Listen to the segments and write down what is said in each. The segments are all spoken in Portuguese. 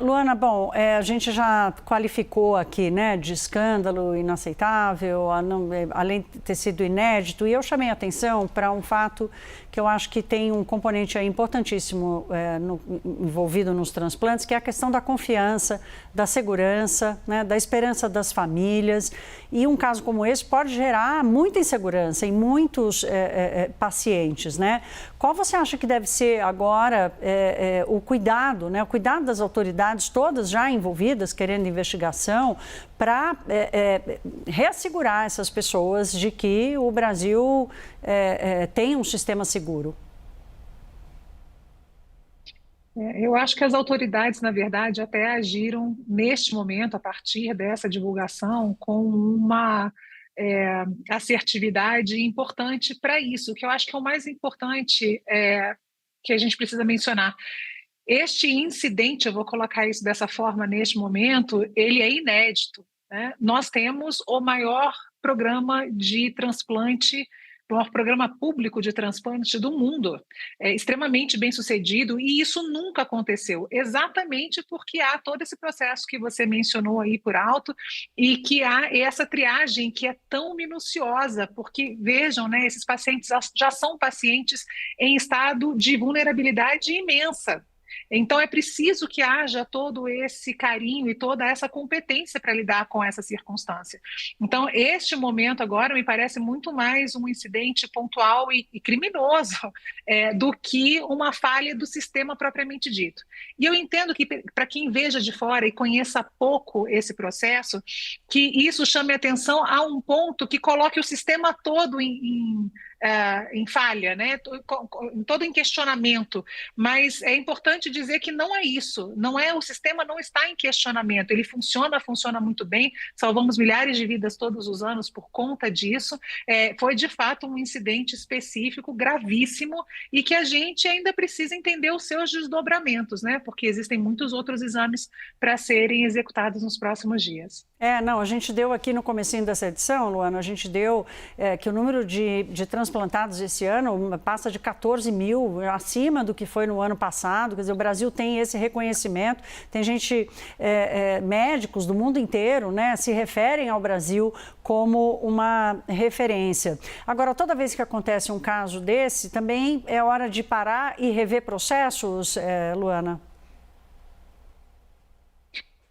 Luana, bom, a gente já qualificou aqui, né, de escândalo inaceitável, além de ter sido inédito, e eu chamei a atenção para um fato que eu acho que tem um componente aí importantíssimo envolvido nos transplantes, que é a questão da confiança, da segurança, né, da esperança das famílias. E um caso como esse pode gerar muita insegurança em muitos pacientes, né? Qual você acha que deve ser agora o cuidado, né, o cuidado das autoridades todas já envolvidas, querendo investigação, para reassegurar essas pessoas de que o Brasil tem um sistema seguro? Eu acho que as autoridades, na verdade, até agiram neste momento, a partir dessa divulgação, com uma assertividade importante para isso, que eu acho que é o mais importante que a gente precisa mencionar. Este incidente, eu vou colocar isso dessa forma neste momento, ele é inédito, né? Nós temos o maior programa de transplante, o maior programa público de transplante do mundo, extremamente bem sucedido, e isso nunca aconteceu, exatamente porque há todo esse processo que você mencionou aí por alto, e que há essa triagem que é tão minuciosa, porque vejam, né, esses pacientes já são pacientes em estado de vulnerabilidade imensa. Então, é preciso que haja todo esse carinho e toda essa competência para lidar com essa circunstância. Então, este momento agora me parece muito mais um incidente pontual e criminoso do que uma falha do sistema propriamente dito. E eu entendo que, para quem veja de fora e conheça pouco esse processo, que isso chame atenção a um ponto que coloque o sistema todo em falha, né? Todo em questionamento, mas é importante dizer que não é isso, não é, o sistema não está em questionamento, ele funciona muito bem, salvamos milhares de vidas todos os anos por conta disso, foi de fato um incidente específico, gravíssimo, e que a gente ainda precisa entender os seus desdobramentos, né? Porque existem muitos outros exames para serem executados nos próximos dias. Não, a gente deu aqui no comecinho dessa edição, Luana, a gente deu que o número de transplantados esse ano passa de 14 mil, acima do que foi no ano passado. Quer dizer, o Brasil tem esse reconhecimento, tem gente, médicos do mundo inteiro, né, se referem ao Brasil como uma referência. Agora, toda vez que acontece um caso desse, também é hora de parar e rever processos, Luana?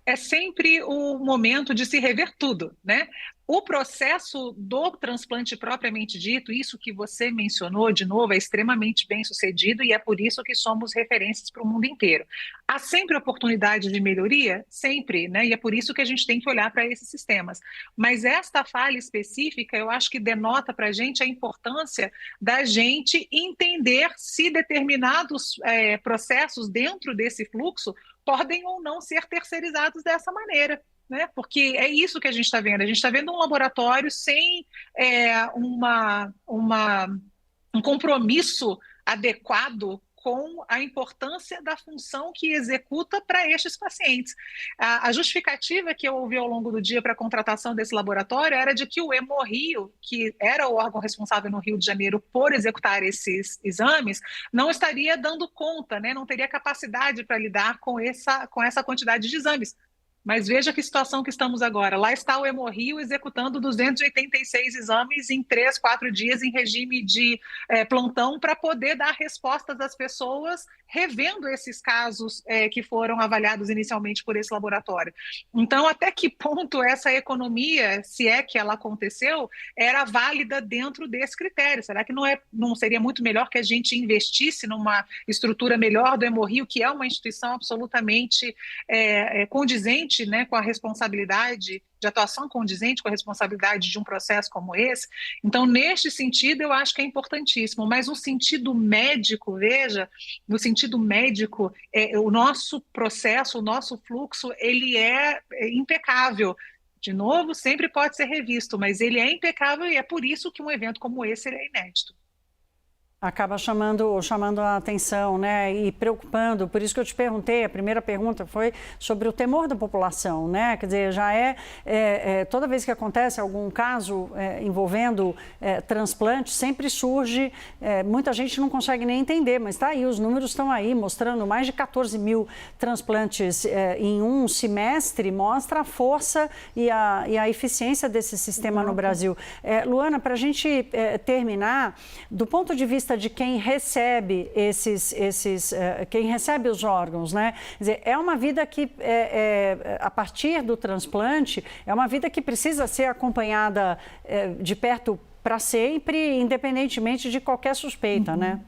É sempre o momento de se rever tudo, né? O processo do transplante propriamente dito, isso que você mencionou de novo, é extremamente bem sucedido e é por isso que somos referências para o mundo inteiro. Há sempre oportunidade de melhoria? Sempre, né? E é por isso que a gente tem que olhar para esses sistemas. Mas esta falha específica, eu acho que denota para a gente a importância da gente entender se determinados processos dentro desse fluxo podem ou não ser terceirizados dessa maneira, né? Porque é isso que a gente está vendo. A gente está vendo um laboratório sem um compromisso adequado com a importância da função que executa para estes pacientes. A justificativa que eu ouvi ao longo do dia para a contratação desse laboratório era de que o Hemorrio, que era o órgão responsável no Rio de Janeiro por executar esses exames, não estaria dando conta, né? Não teria capacidade para lidar com essa quantidade de exames. Mas veja que situação que estamos agora. Lá está o Hemorrio executando 286 exames em 3, 4 dias em regime de plantão para poder dar respostas às pessoas, revendo esses casos que foram avaliados inicialmente por esse laboratório. Então, até que ponto essa economia, se é que ela aconteceu, era válida dentro desse critério? Será que não seria muito melhor que a gente investisse numa estrutura melhor do Hemorrio, que é uma instituição absolutamente condizente, né, com a responsabilidade de atuação condizente com a responsabilidade de um processo como esse? Então, neste sentido, eu acho que é importantíssimo, mas no sentido médico, veja, no sentido médico, o nosso processo, o nosso fluxo, ele é impecável. De novo, sempre pode ser revisto, mas ele é impecável e é por isso que um evento como esse é inédito. Acaba chamando a atenção, né, e preocupando. Por isso que eu te perguntei, a primeira pergunta foi sobre o temor da população, né? Quer dizer, já toda vez que acontece algum caso envolvendo transplante, sempre surge, muita gente não consegue nem entender, mas está aí, os números estão aí, mostrando mais de 14 mil transplantes em um semestre, mostra a força e a eficiência desse sistema no Brasil. Luana, para a gente terminar, do ponto de vista de quem recebe quem recebe os órgãos, né? Quer dizer, é uma vida que, a partir do transplante, é uma vida que precisa ser acompanhada de perto para sempre, independentemente de qualquer suspeita, né?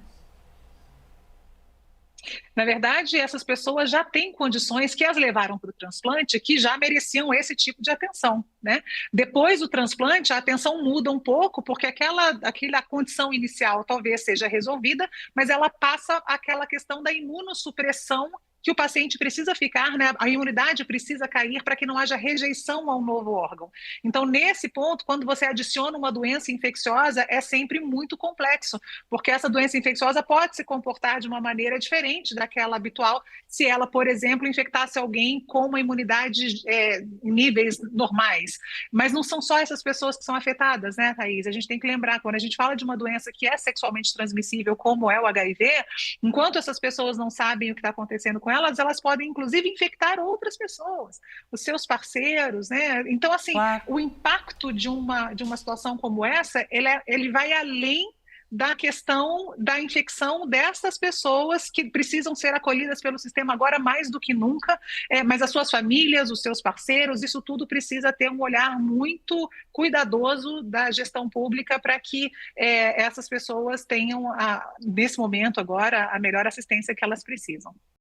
Na verdade, essas pessoas já têm condições que as levaram para o transplante que já mereciam esse tipo de atenção, né? Depois do transplante, a atenção muda um pouco, porque aquela condição inicial talvez seja resolvida, mas ela passa aquela questão da imunossupressão que o paciente precisa ficar, né? A imunidade precisa cair para que não haja rejeição ao novo órgão. Então, nesse ponto, quando você adiciona uma doença infecciosa, é sempre muito complexo, porque essa doença infecciosa pode se comportar de uma maneira diferente daquela habitual, se ela, por exemplo, infectasse alguém com uma imunidade em níveis normais. Mas não são só essas pessoas que são afetadas, né, Thaís? A gente tem que lembrar, quando a gente fala de uma doença que é sexualmente transmissível, como é o HIV, enquanto essas pessoas não sabem o que está acontecendo com elas podem, inclusive, infectar outras pessoas, os seus parceiros, né? Então, assim, Claro. o impacto de uma situação como essa, ele vai além da questão da infecção dessas pessoas que precisam ser acolhidas pelo sistema agora mais do que nunca, mas as suas famílias, os seus parceiros, isso tudo precisa ter um olhar muito cuidadoso da gestão pública para que essas pessoas tenham, nesse momento agora, a melhor assistência que elas precisam.